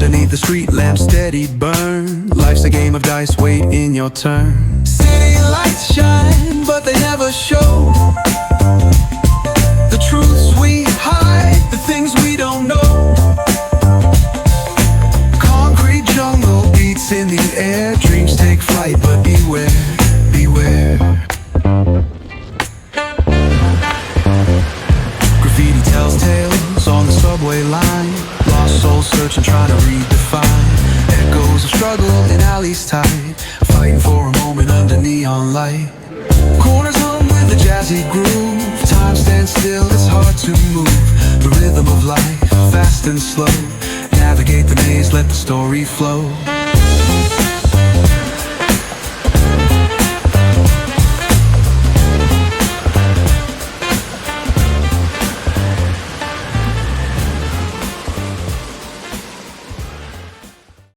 Underneath the street lamp steady burn. Life's a game of dice, wait in your turn. City lights shine, but they never show the truths we hide, the things we don't know. Concrete jungle beats in the air. Dreams take flight, but beware, beware. Graffiti tells tales on the subway line. Lost souls searching, trying to redefine. Echoes of struggle in alleys tight, fighting for a moment under neon light. Corners hum with a jazzy groove. Time stands still, it's hard to move. The rhythm of life, fast and slow. Navigate the maze, let the story flow.